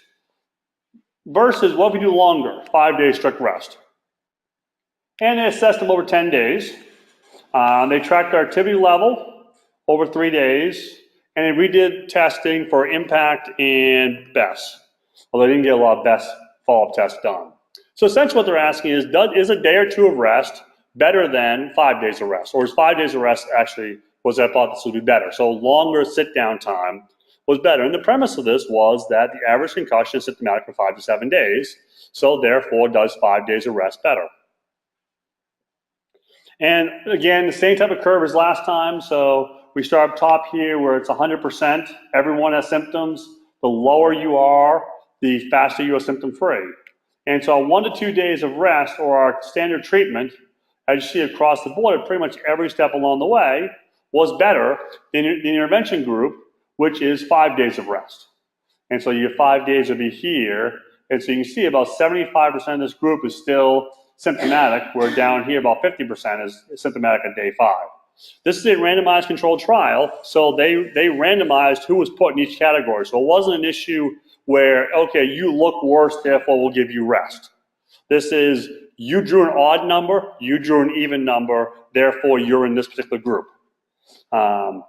Versus what if we do longer, 5 days strict rest. And they assessed them over 10 days. They tracked their activity level over 3 days, and they redid testing for impact and BESS. Although they didn't get a lot of BESS follow-up tests done. So essentially what they're asking is a day or 2 of rest better than 5 days of rest? Or is 5 days of rest actually, was the hypothesis would be better? So longer sit-down time was better. And the premise of this was that the average concussion is symptomatic for 5 to 7 days, so therefore does 5 days of rest better. And again, the same type of curve as last time. So we start up top here where it's 100%, everyone has symptoms. The lower you are, the faster you are symptom-free. And so 1 to 2 days of rest, or our standard treatment, as you see across the board, pretty much every step along the way, was better than the intervention group, which is 5 days of rest. And so your 5 days would be here. And so you can see about 75% of this group is still symptomatic, where down here about 50% is symptomatic at day 5. This is a randomized controlled trial, so they randomized who was put in each category. So it wasn't an issue where, okay, you look worse, therefore we'll give you rest. This is, you drew an odd number, you drew an even number, therefore you're in this particular group. And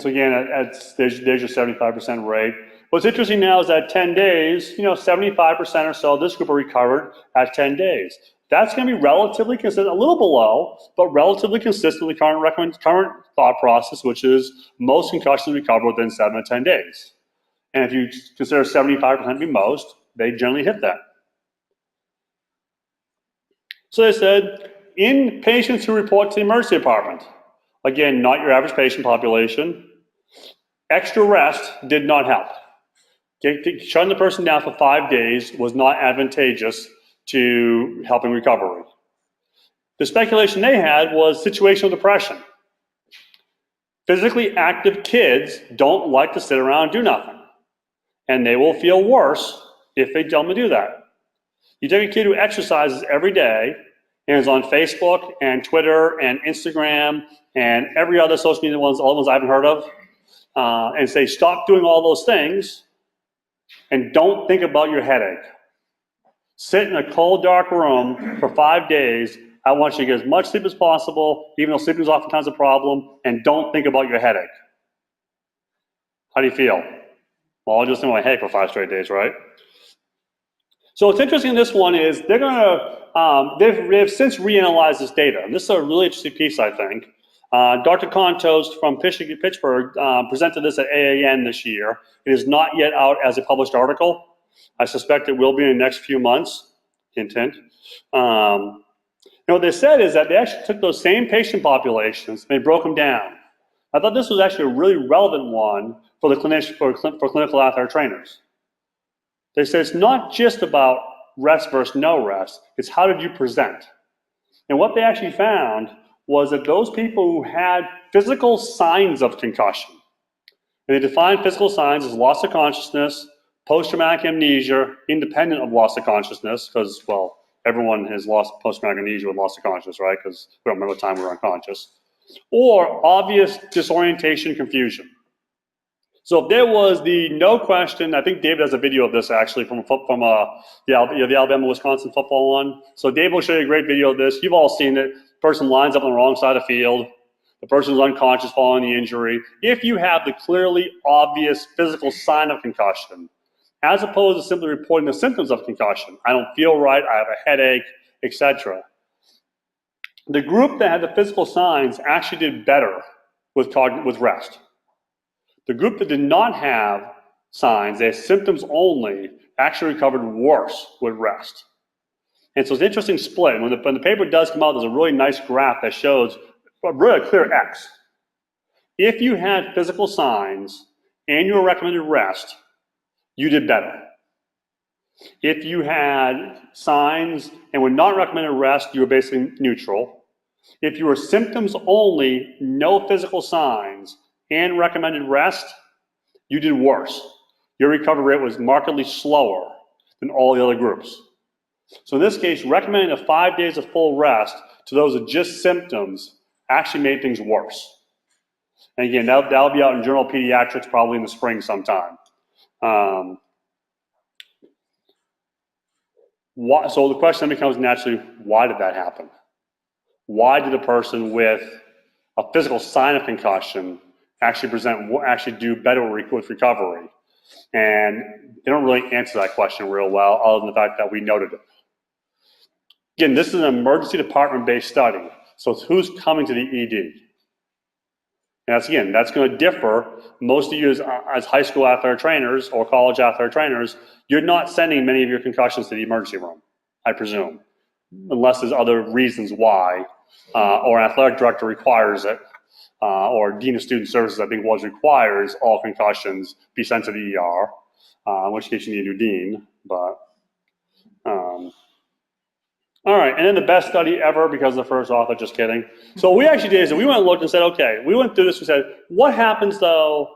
so again, there's your 75% rate. What's interesting now is that 10 days, 75% or so of this group are recovered at 10 days. That's going to be relatively consistent, a little below, but relatively consistent with the current thought process, which is most concussions recover within 7 to 10 days. And if you consider 75% to be most, they generally hit that. So they said, in patients who report to the emergency department, again, not your average patient population, extra rest did not help. Shutting the person down for 5 days was not advantageous to helping recovery. The speculation they had was situational depression. Physically active kids don't like to sit around and do nothing. And they will feel worse if they tell them to do that. You take a kid who exercises every day and is on Facebook and Twitter and Instagram and every other social media ones, all the ones I haven't heard of, and say, stop doing all those things and don't think about your headache. Sit in a cold, dark room for 5 days. I want you to get as much sleep as possible, even though sleeping is oftentimes a problem, and don't think about your headache. How do you feel? Well, I'll just think about my headache for 5 straight days, right? So what's interesting in this one is they've since reanalyzed this data. And this is a really interesting piece, I think. Dr. Contos from Pittsburgh presented this at AAN this year. It is not yet out as a published article. I suspect it will be in the next few months. Hint, hint. What they said is that they actually took those same patient populations and they broke them down. I thought this was actually a really relevant one for the clinician, for clinical athletic trainers. They said it's not just about rest versus no rest, it's how did you present. And what they actually found was that those people who had physical signs of concussion, and they defined physical signs as loss of consciousness, post-traumatic amnesia, independent of loss of consciousness, because, well, everyone has lost post-traumatic amnesia with loss of consciousness, right? Because we don't remember the time we were unconscious. Or obvious disorientation, confusion. So if there was the no question, I think David has a video of this actually from the Alabama-Wisconsin football one. So Dave will show you a great video of this. You've all seen it. person lines up on the wrong side of the field, the person's unconscious following the injury, if you have the clearly obvious physical sign of concussion, as opposed to simply reporting the symptoms of concussion, I don't feel right, I have a headache, etc. The group that had the physical signs actually did better with rest. The group that did not have signs, they had symptoms only, actually recovered worse with rest. And so it's an interesting split. When the paper does come out, there's a really nice graph that shows a really clear X. If you had physical signs and you were recommended rest, you did better. If you had signs and were not recommended rest, you were basically neutral. If you were symptoms only, no physical signs, and recommended rest, you did worse. Your recovery rate was markedly slower than all the other groups. So in this case, recommending 5 days of full rest to those with just symptoms actually made things worse. And again, that'll be out in Journal of Pediatrics probably in the spring sometime. So the question then becomes naturally, why did that happen? Why did a person with a physical sign of concussion actually do better with recovery? And they don't really answer that question real well, other than the fact that we noted it. Again, this is an emergency department-based study, so it's who's coming to the ED. And that's going to differ. Most of you as high school athletic trainers or college athletic trainers, you're not sending many of your concussions to the emergency room, I presume, unless there's other reasons why, or an athletic director requires it, or Dean of Student Services, I think requires all concussions be sent to the ER, in which case you need a new dean, but, all right, and then the best study ever because of the first author, just kidding. So what we actually did is we went and looked and said, okay, we went through this, we said, what happens though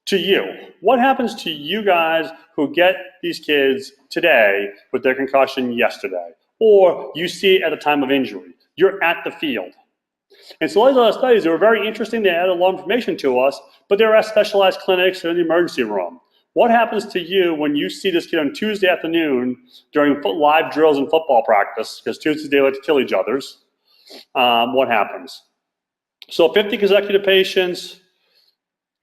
to you? What happens to you guys who get these kids today with their concussion yesterday? Or you see it at the time of injury. You're at the field. And so all these other studies, they were very interesting. They added a lot of information to us, but they were at specialized clinics or in the emergency room. What happens to you when you see this kid on Tuesday afternoon during live drills and football practice, because Tuesdays they like to kill each other's, what happens? So 50 consecutive patients,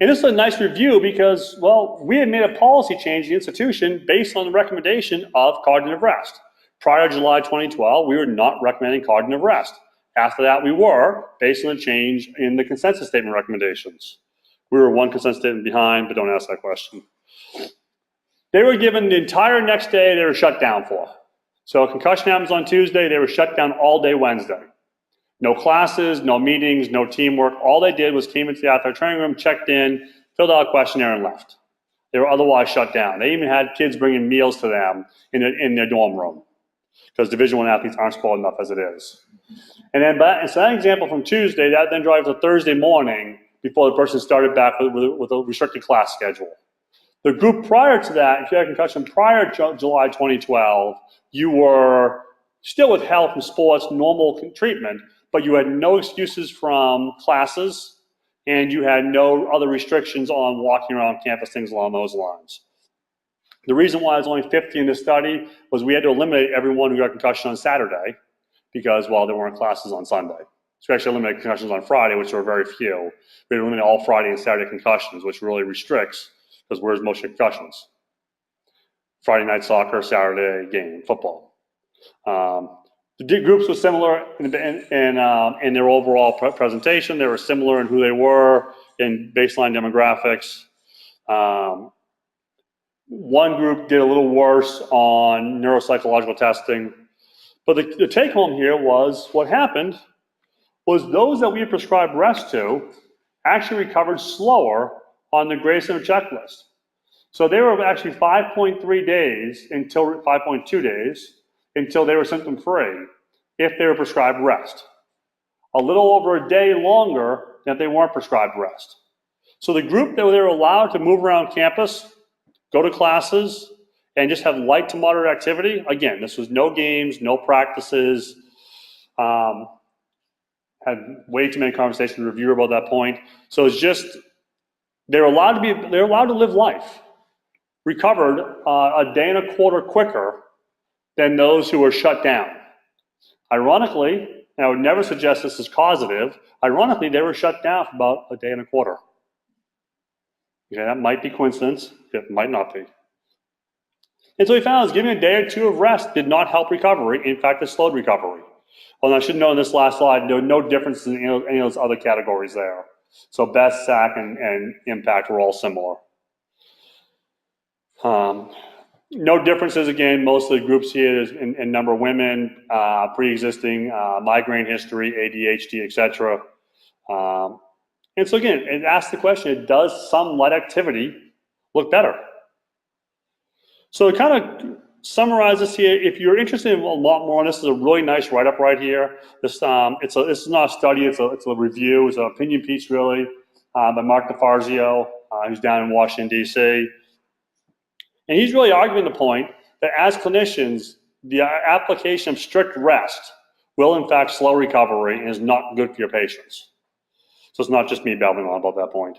and this is a nice review because, well, we had made a policy change in the institution based on the recommendation of cognitive rest. Prior to July 2012, we were not recommending cognitive rest. After that, we were, based on the change in the consensus statement recommendations. We were one consensus statement behind, but don't ask that question. They were given the entire next day they were shut down for. So concussion happens on Tuesday, they were shut down all day Wednesday. No classes, no meetings, no teamwork. All they did was came into the athletic training room, checked in, filled out a questionnaire, and left. They were otherwise shut down. They even had kids bringing meals to them in their dorm room because Division I athletes aren't spoiled enough as it is. And then, so that example from Tuesday, that then drives to Thursday morning before the person started back with a restricted class schedule. The group prior to that, if you had a concussion prior to July 2012, you were still with health and sports, normal treatment, but you had no excuses from classes, and you had no other restrictions on walking around campus, things along those lines. The reason why there's only 50 in this study was we had to eliminate everyone who got concussion on Saturday because, well, there weren't classes on Sunday. So we actually eliminated concussions on Friday, which were very few. We eliminated all Friday and Saturday concussions, which really restricts, because where's most concussions? Friday night soccer, Saturday game, football. The groups were similar in their overall presentation. They were similar in who they were, in baseline demographics. One group did a little worse on neuropsychological testing. But the take home here was what happened was those that we prescribed rest to actually recovered slower on the Grayson checklist. So they were actually 5.3 days until 5.2 days until they were symptom free if they were prescribed rest. A little over a day longer than if they weren't prescribed rest. So the group that they were allowed to move around campus, go to classes, and just have light to moderate activity. Again, this was no games, no practices. Had way too many conversations with the reviewer about that point. So it's just, they're allowed to live life. Recovered a day and a quarter quicker than those who were shut down. Ironically, And I would never suggest this is causative. Ironically, they were shut down for about a day and a quarter. Okay, that might be coincidence. It might not be. And so we found is giving a day or two of rest did not help recovery. In fact, it slowed recovery. Well, and I should know in this last slide, there were no differences in any of those other categories there. So best, SAC, and impact were all similar. No differences, again, most of the groups here is in number of women, pre-existing migraine history, ADHD, etc. And so again, it asks the question, does some light activity look better? So to kind of summarize this here, if you're interested in a lot more, and this is a really nice write-up right here. This is not a study, it's a review, it's an opinion piece really, by Mark DeFarzio, who's down in Washington, D.C. And he's really arguing the point that as clinicians, the application of strict rest will in fact slow recovery and is not good for your patients. So it's not just me babbling on about that point.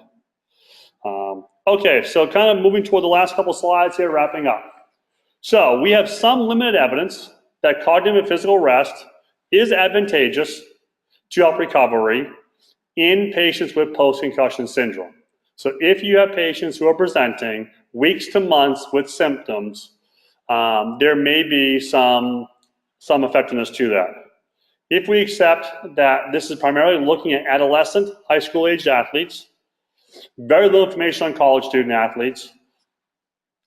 Okay, so kind of moving toward the last couple slides here, wrapping up. So we have some limited evidence that cognitive and physical rest is advantageous to help recovery in patients with post-concussion syndrome. So if you have patients who are presenting weeks to months with symptoms, there may be some effectiveness to that. If we accept that this is primarily looking at adolescent, high school aged athletes, very little information on college student athletes,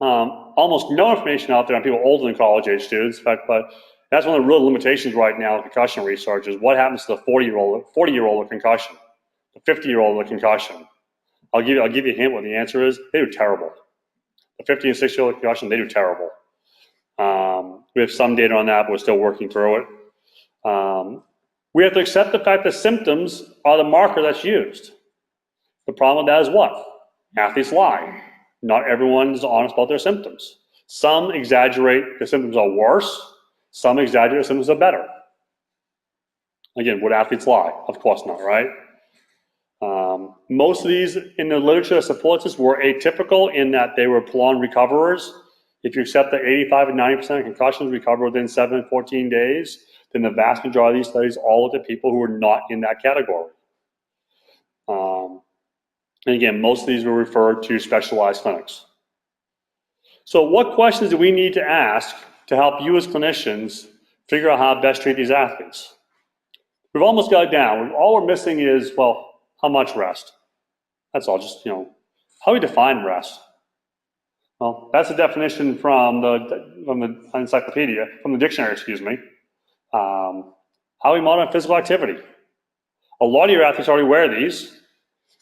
almost no information out there on people older than college age students. In fact, but that's one of the real limitations right now in concussion research is what happens to the 40-year-old with concussion, the 50-year-old with concussion. I'll give you a hint what the answer is. They do terrible. The 50 and 60-year-old with concussion, they do terrible. We have some data on that, but we're still working through it. We have to accept the fact that symptoms are the marker that's used. The problem with that is what? Athletes lie. Not everyone is honest about their symptoms. Some exaggerate the symptoms are worse. Some exaggerate the symptoms are better. Again, would athletes lie? Of course not, right? Most of these in the literature that supports this were atypical in that they were prolonged recoverers. If you accept that 85 and 90% of concussions recover within 7 and 14 days, then the vast majority of these studies all looked at people who were not in that category. And again, most of these were referred to specialized clinics. So what questions do we need to ask to help you as clinicians figure out how to best treat these athletes? We've almost got it down. All we're missing is, well, how much rest? That's all, just, how do we define rest? Well, that's a definition from the encyclopedia, from the dictionary, excuse me. How do we monitor physical activity? A lot of your athletes already wear these.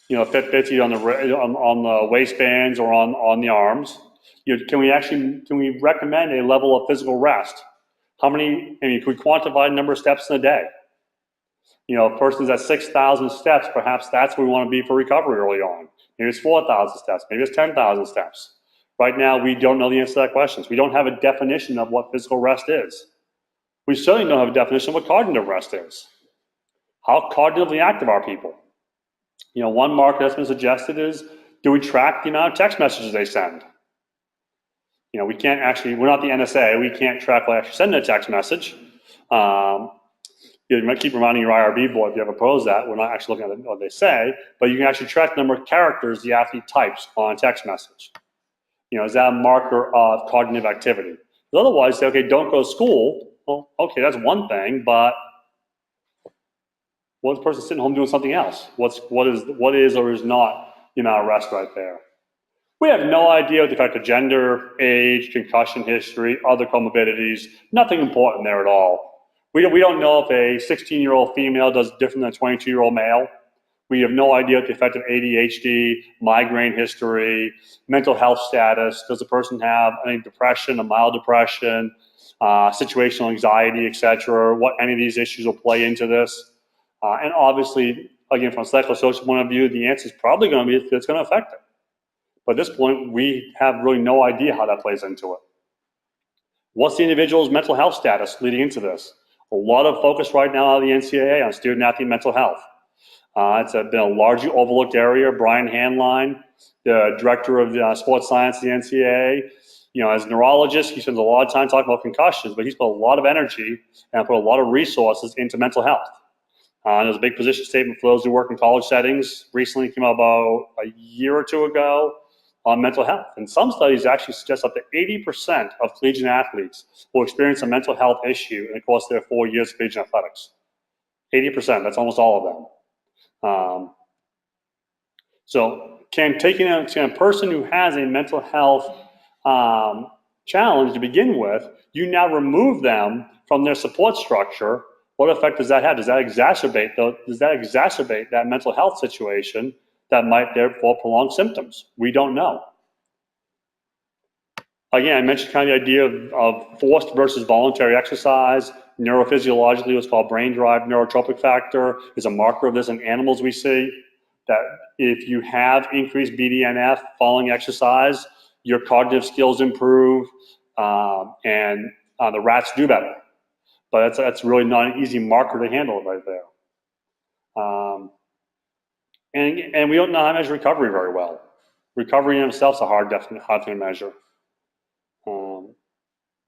Fitbits either on the waistbands or on the arms. Can we recommend a level of physical rest? How many? Can we quantify the number of steps in a day? If a person's at 6,000 steps, perhaps that's where we want to be for recovery early on. Maybe it's 4,000 steps. Maybe it's 10,000 steps. Right now, we don't know the answer to that question. We don't have a definition of what physical rest is. We certainly don't have a definition of what cognitive rest is. How cognitively active are people? One marker that's been suggested is, do we track the amount of text messages they send? We can't actually, we're not the NSA, we can't track what actually sending a text message. You might keep reminding your IRB board if you ever pose that. We're not actually looking at what they say, but you can actually track the number of characters the athlete types on a text message. Is that a marker of cognitive activity? But otherwise, say, okay, don't go to school. Well, okay, that's one thing, but what's the person sitting home doing something else? What is or is not the amount of rest right there? We have no idea what the effect of gender, age, concussion history, other comorbidities, nothing important there at all. We don't know if a 16-year-old female does different than a 22-year-old male. We have no idea what the effect of ADHD, migraine history, mental health status. Does the person have any depression, a mild depression, situational anxiety, etc.? What any of these issues will play into this? And obviously, again, from a psychosocial point of view, the answer is probably going to be it's going to affect it. But at this point, we have really no idea how that plays into it. What's the individual's mental health status leading into this? A lot of focus right now out of the NCAA on student-athlete mental health. It's been a largely overlooked area. Brian Handline, the director of sports science at the NCAA, as a neurologist, he spends a lot of time talking about concussions, but he's put a lot of energy and put a lot of resources into mental health. There's a big position statement for those who work in college settings. Recently came out about a year or two ago on mental health. And some studies actually suggest up to 80% of collegiate athletes will experience a mental health issue in the course of their 4 years of collegiate athletics. 80%, that's almost all of them. So taking a person who has a mental health challenge to begin with, you now remove them from their support structure. What effect does that have? Does that exacerbate that mental health situation that might therefore prolong symptoms? We don't know. Again, I mentioned kind of the idea of forced versus voluntary exercise. Neurophysiologically, what's called brain-derived neurotropic factor is a marker of this in animals we see, that if you have increased BDNF following exercise, your cognitive skills improve, and the rats do better. But that's really not an easy marker to handle right there. And we don't know how to measure recovery very well. Recovery in itself is a hard thing to measure.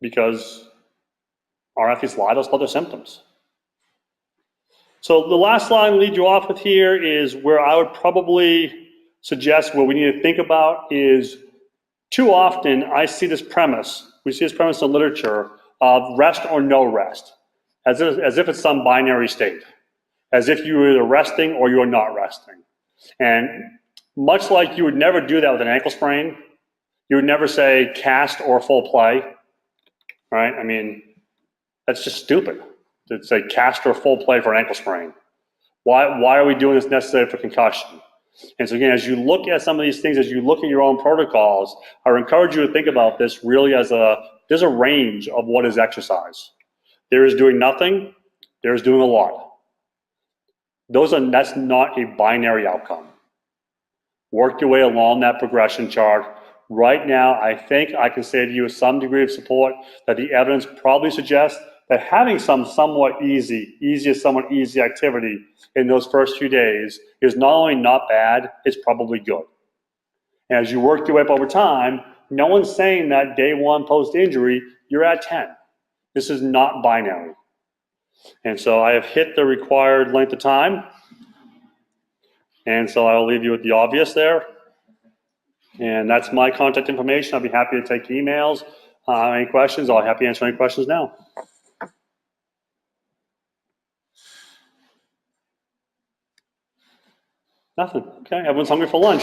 Because our athletes lie to us about their symptoms. So the last slide I'll lead you off with here is where I would probably suggest what we need to think about is too often we see this premise in the literature of rest or no rest, as if it's some binary state, as if you're either resting or you're not resting. And much like you would never do that with an ankle sprain, you would never say cast or full play. Right? I mean, that's just stupid to say cast or full play for an ankle sprain. Why are we doing this necessary for concussion? And so again, as you look at some of these things, as you look at your own protocols, I would encourage you to think about this really as there's a range of what is exercise. There is doing nothing, there is doing a lot. That's not a binary outcome. Work your way along that progression chart. Right now, I think I can say to you with some degree of support that the evidence probably suggests that having some somewhat easy activity in those first few days is not only not bad, it's probably good. And as you work your way up over time, no one's saying that day one post-injury, you're at 10. This is not binary. And so I have hit the required length of time. And so I'll leave you with the obvious there. And that's my contact information. I'll be happy to take emails. Any questions? I'll be happy to answer any questions now. Nothing. Okay, everyone's hungry for lunch.